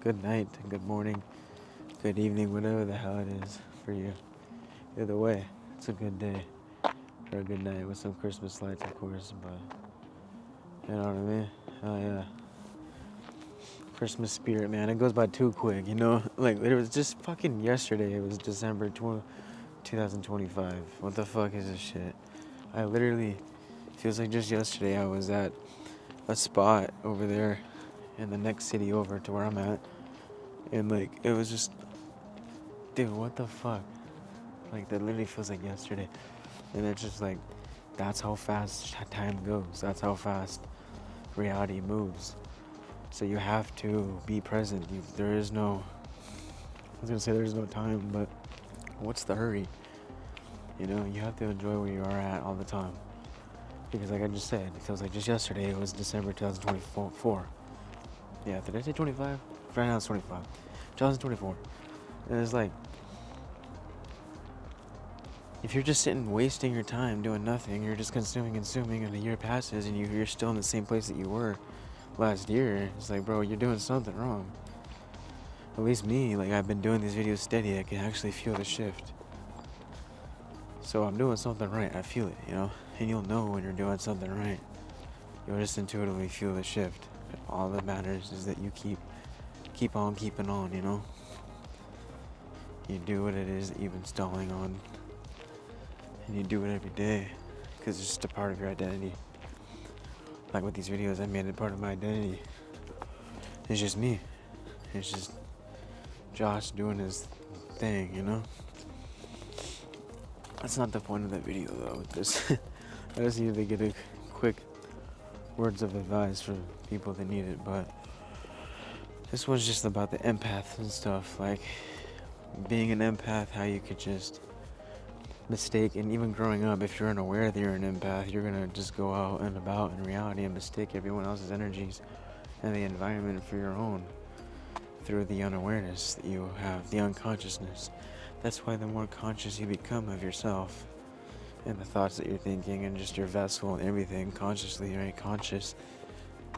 good night, good morning, good evening, whatever the hell it is for you. Either way, it's a good day or a good night with some Christmas lights, of course, but you know what I mean? Oh, yeah. Christmas spirit, man. It goes by too quick, you know? Like, it was just fucking yesterday. It was December 2025. What the fuck is this shit? I literally, feels like just yesterday I was at a spot over there in the next city over to where I'm at. And, like, it was just, dude, what the fuck? Like, that literally feels like yesterday. And it's just like, that's how fast time goes. That's how fast reality moves. So you have to be present. There is no, I was gonna say there's no time, but what's the hurry? You know, you have to enjoy where you are at all the time. Because like I just said, it feels like just yesterday it was December 2024. Yeah, did I say 25? Right now it's 25. 2024. And it's like, if you're just sitting wasting your time doing nothing, you're just consuming, and a year passes and you're still in the same place that you were last year, it's like, bro, you're doing something wrong. At least me, like, I've been doing these videos steady, I can actually feel the shift. So I'm doing something right, I feel it, you know? And you'll know when you're doing something right. You'll just intuitively feel the shift. All that matters is that you keep on keeping on, you know? You do what it is that you've been stalling on. And you do it every day. Because it's just a part of your identity. Like with these videos, I made it part of my identity. It's just me. It's just Josh doing his thing, you know? That's not the point of that video, though. I just needed to get a quick words of advice for people that need it, but this was just about the empath and stuff. Like, being an empath, how you could just mistake, and even growing up, if you're unaware that you're an empath, you're gonna just go out and about in reality and mistake everyone else's energies and the environment for your own through the unawareness that you have, the unconsciousness. That's why the more conscious you become of yourself and the thoughts that you're thinking and just your vessel and everything consciously, right? Conscious,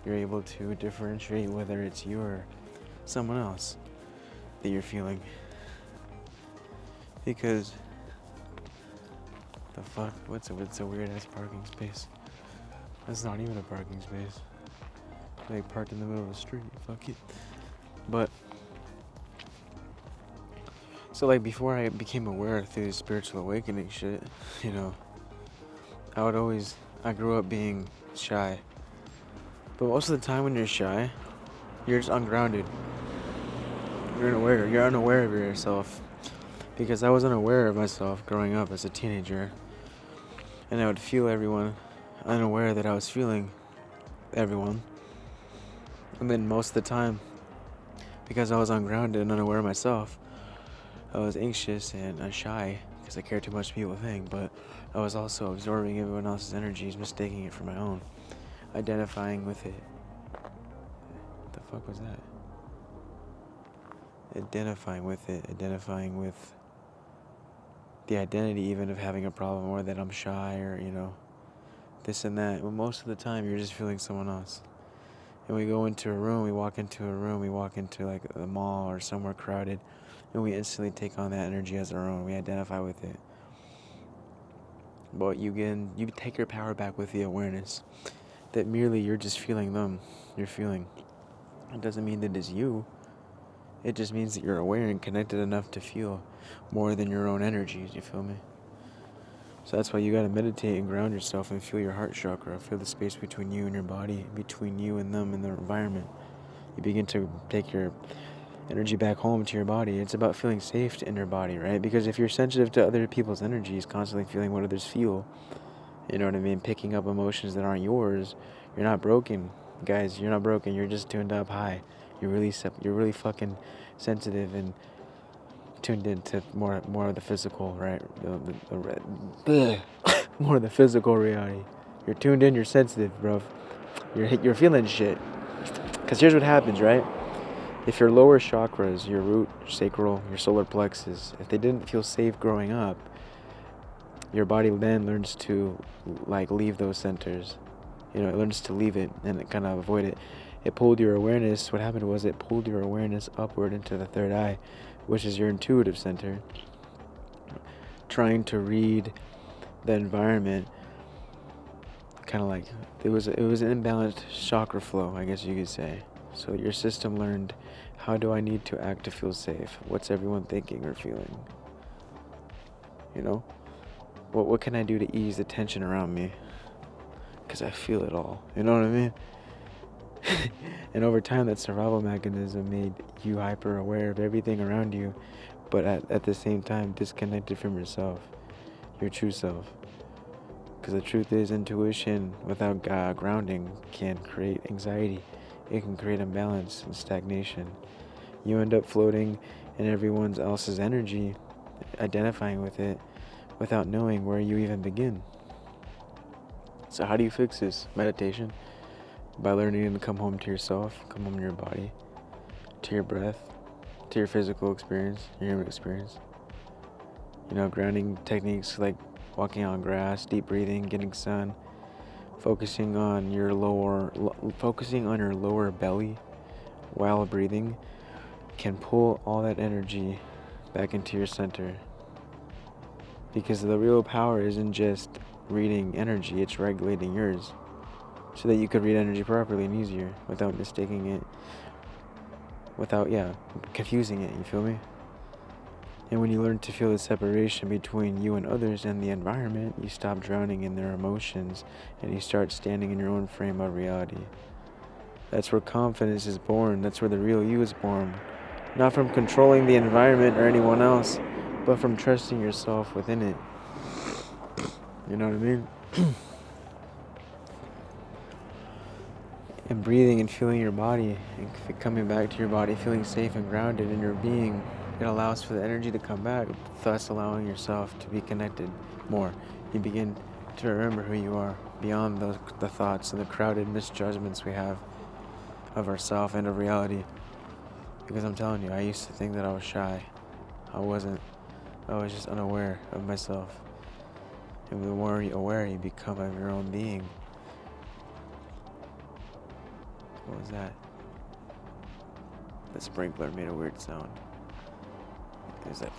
you're able to differentiate whether it's you or someone else that you're feeling. Because the fuck? What's a weird ass parking space? That's not even a parking space. Like parked in the middle of the street. Fuck it. But so like before I became aware through the spiritual awakening shit, you know, I grew up being shy. But most of the time when you're shy, you're just ungrounded. You're unaware of yourself. Because I was unaware of myself growing up as a teenager. And I would feel everyone, unaware that I was feeling everyone. And then most of the time, because I was ungrounded and unaware of myself, I was anxious and shy because I cared too much what people think, but I was also absorbing everyone else's energies, mistaking it for my own, identifying with it. What the fuck was that? Identifying with the identity even of having a problem, or that I'm shy, or, you know, this and that. Well, most of the time you're just feeling someone else. And we walk into like a mall or somewhere crowded, and we instantly take on that energy as our own. We identify with it. But you take your power back with the awareness that merely you're just feeling them. You're feeling. It doesn't mean that it's you. It just means that you're aware and connected enough to feel more than your own energies, you feel me? So that's why you gotta meditate and ground yourself and feel your heart chakra. Feel the space between you and your body, between you and them and their environment. You begin to take your energy back home to your body. It's about feeling safe in your body, right? Because if you're sensitive to other people's energies, constantly feeling what others feel, you know what I mean? Picking up emotions that aren't yours, you're not broken. Guys, you're not broken. You're just tuned up high. You're really fucking sensitive and tuned into more of the physical, right? More of the physical reality. You're tuned in. You're sensitive, bro. You're feeling shit. Cause here's what happens, right? If your lower chakras, your root, sacral, your solar plexus, if they didn't feel safe growing up, your body then learns to like leave those centers. You know, it learns to leave it and kind of avoid it. It pulled your awareness. What happened was it pulled your awareness upward into the third eye, which is your intuitive center. Trying to read the environment, kind of like it was an imbalanced chakra flow, I guess you could say. So your system learned, how do I need to act to feel safe? What's everyone thinking or feeling? You know, what can I do to ease the tension around me? Because I feel it all. You know what I mean? And over time, that survival mechanism made you hyper aware of everything around you, but at the same time disconnected from yourself, your true self. Because the truth is, intuition without grounding can create anxiety. It can create imbalance and stagnation. You end up floating in everyone else's energy, identifying with it, without knowing where you even begin. So how do you fix this? Meditation. By learning to come home to yourself, come home to your body, to your breath, to your physical experience, your human experience. You know, grounding techniques like walking on grass, deep breathing, getting sun, focusing on your lower belly while breathing can pull all that energy back into your center. Because the real power isn't just reading energy, it's regulating yours, so that you could read energy properly and easier without mistaking it, without confusing it, you feel me? And when you learn to feel the separation between you and others and the environment, you stop drowning in their emotions and you start standing in your own frame of reality. That's where confidence is born. That's where the real you is born. Not from controlling the environment or anyone else, but from trusting yourself within it. You know what I mean? And breathing and feeling your body, and coming back to your body, feeling safe and grounded in your being, it allows for the energy to come back, thus allowing yourself to be connected more. You begin to remember who you are beyond the thoughts and the crowded misjudgments we have of ourselves and of reality. Because I'm telling you, I used to think that I was shy. I wasn't. I was just unaware of myself. And the more aware you become of your own being. What was that? The sprinkler made a weird sound. It was like...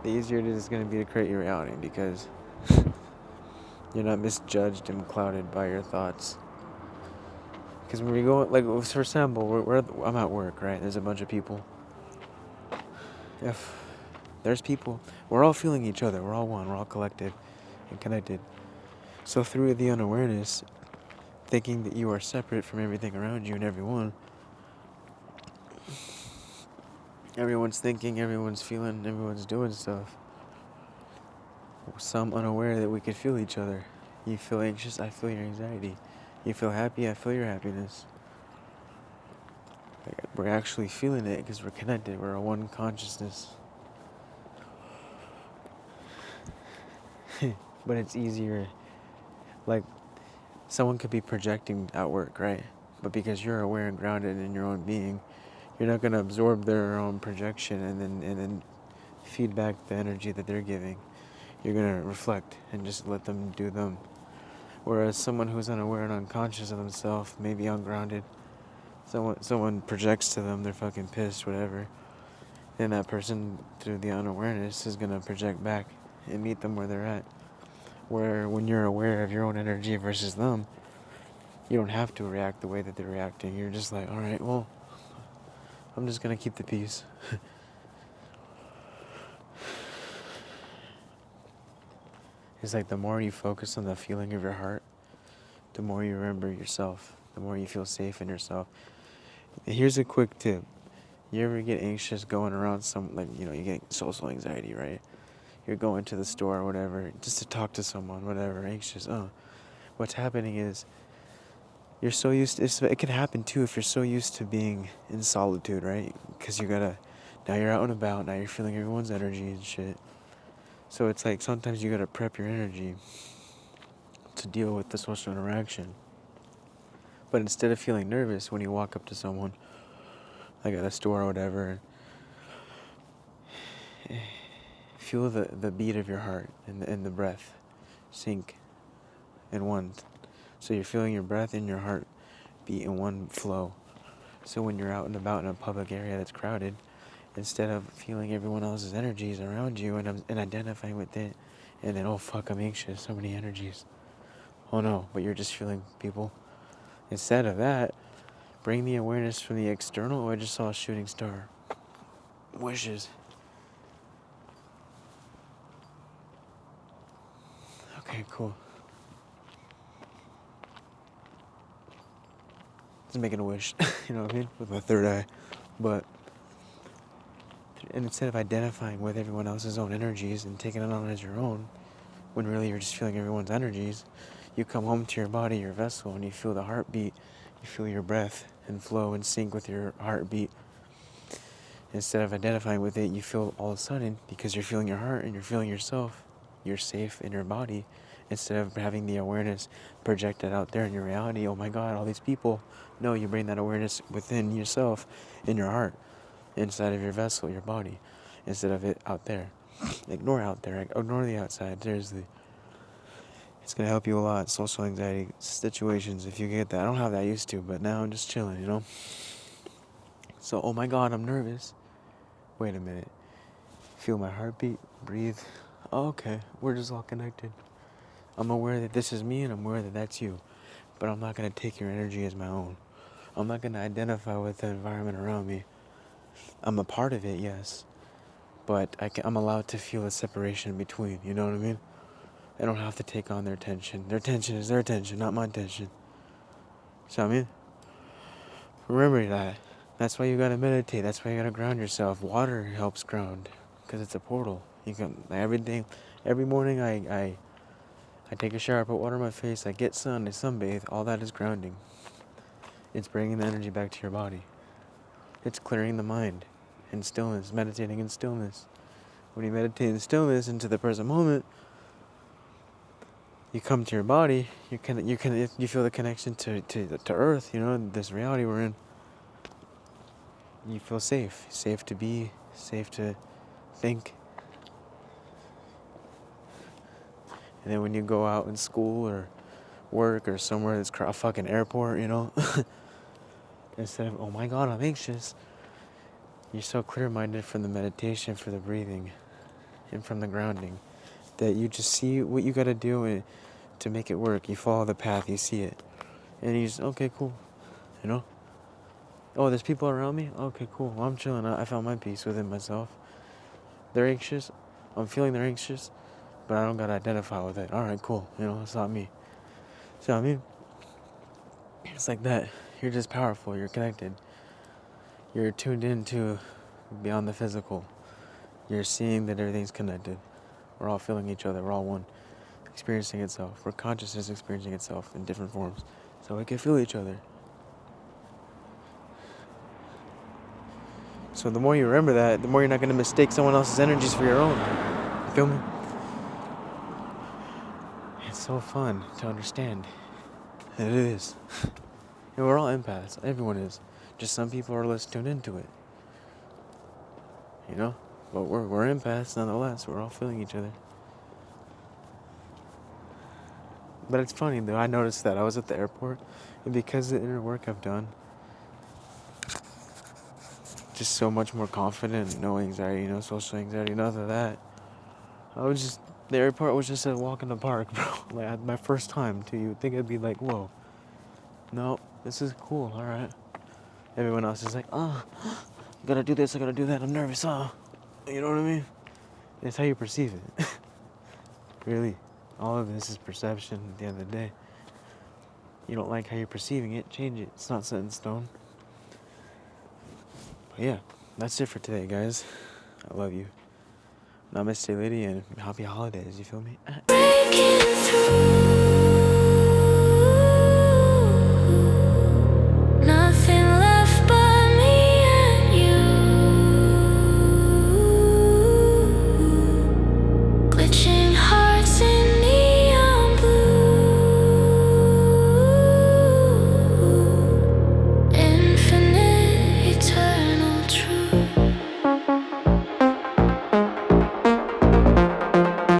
The easier it is going to be to create your reality, because you're not misjudged and clouded by your thoughts. Because when we go, like, for example, I'm at work, right? There's a bunch of people. If there's people, we're all feeling each other. We're all one. We're all collective and connected. So through the unawareness, thinking that you are separate from everything around you and everyone, everyone's thinking, everyone's feeling, everyone's doing stuff. Some unaware that we could feel each other. You feel anxious, I feel your anxiety. You feel happy, I feel your happiness. Like, we're actually feeling it because we're connected. We're a one consciousness. But it's easier. Like, someone could be projecting at work, right? But because you're aware and grounded in your own being, you're not going to absorb their own projection and then feed back the energy that they're giving. You're going to reflect and just let them do them. Whereas someone who's unaware and unconscious of themselves, maybe ungrounded, someone projects to them, they're fucking pissed, whatever. Then that person, through the unawareness, is going to project back and meet them where they're at. Where when you're aware of your own energy versus them, you don't have to react the way that they're reacting. You're just like, alright, well, I'm just going to keep the peace. It's like the more you focus on the feeling of your heart, the more you remember yourself, the more you feel safe in yourself. And here's a quick tip. You ever get anxious going around you get social anxiety, right? You're going to the store or whatever, just to talk to someone, whatever, anxious. What's happening is you're so used to, it can happen too if you're so used to being in solitude, right? Because now you're out and about, now you're feeling everyone's energy and shit. So it's like sometimes you gotta prep your energy to deal with the social interaction. But instead of feeling nervous when you walk up to someone, like at a store or whatever, feel the beat of your heart and the breath sync in one. So you're feeling your breath and your heart beat in one flow. So when you're out and about in a public area that's crowded, instead of feeling everyone else's energies around you and identifying with it, and then, oh fuck, I'm anxious, so many energies. Oh no, but you're just feeling people. Instead of that, bring the awareness from the external. Oh, I just saw a shooting star. Wishes. Okay, cool. Just making a wish, you know what I mean? With my third eye. But, and instead of identifying with everyone else's own energies and taking it on as your own, when really you're just feeling everyone's energies, you come home to your body, your vessel, and you feel the heartbeat. You feel your breath and flow and sync with your heartbeat. Instead of identifying with it, you feel all of a sudden, because you're feeling your heart and you're feeling yourself, you're safe in your body. Instead of having the awareness projected out there in your reality, oh my God, all these people. No, you bring that awareness within yourself, in your heart, inside of your vessel, your body, instead of it out there. Ignore out there, ignore the outside. Seriously. It's going to help you a lot. Social anxiety situations, if you get that. I don't have that used to, but now I'm just chilling, you know? So, oh my God, I'm nervous. Wait a minute. Feel my heartbeat, breathe. Oh, okay, we're just all connected. I'm aware that this is me and I'm aware that that's you. But I'm not going to take your energy as my own. I'm not going to identify with the environment around me. I'm a part of it, yes. But I'm allowed to feel a separation between, you know what I mean? I don't have to take on their tension. Their tension is their tension, not my tension. So I mean, remember that. That's why you gotta meditate. That's why you gotta ground yourself. Water helps ground, because it's a portal. You can everything. Every morning I take a shower, put water on my face, I get sun, I sunbathe. All that is grounding. It's bringing the energy back to your body. It's clearing the mind in stillness, meditating in stillness. When you meditate in stillness into the present moment, you come to your body. You feel the connection to Earth. You know, this reality we're in. You feel safe to be, safe to think. And then when you go out in school or work or somewhere that's a fucking airport, you know, instead of, oh my God, I'm anxious, you're so clear-minded from the meditation, for the breathing, and from the grounding, that you just see what you gotta do to make it work. You follow the path, you see it. And you just, okay, cool, you know? Oh, there's people around me? Okay, cool. Well, I'm chilling. I found my peace within myself. They're anxious. I'm feeling they're anxious, but I don't gotta identify with it. All right, cool. You know, it's not me. So, I mean, it's like that. You're just powerful. You're connected. You're tuned into beyond the physical. You're seeing that everything's connected. We're all feeling each other. We're all one. Experiencing itself. We're consciousness experiencing itself in different forms. So we can feel each other. So the more you remember that, the more you're not going to mistake someone else's energies for your own. You feel me? It's so fun to understand. And it is. And we're all empaths. Everyone is. Just some people are less tuned into it. You know? But we're empaths nonetheless. We're all feeling each other. But it's funny though. I noticed that I was at the airport, and because of the inner work I've done, just so much more confident, no anxiety, no social anxiety, none of that. The airport was just a walk in the park, bro. Like, my first time, too. You would think it'd be like, whoa. No, this is cool, alright. Everyone else is like, oh, I gotta do this, I gotta do that, I'm nervous, oh. You know what I mean? It's how you perceive it. Really. All of this is perception at the end of the day. You don't like how you're perceiving it, change it. It's not set in stone. But yeah, that's it for today, guys. I love you. Namaste, lady, and happy holidays, you feel me? Breaking through.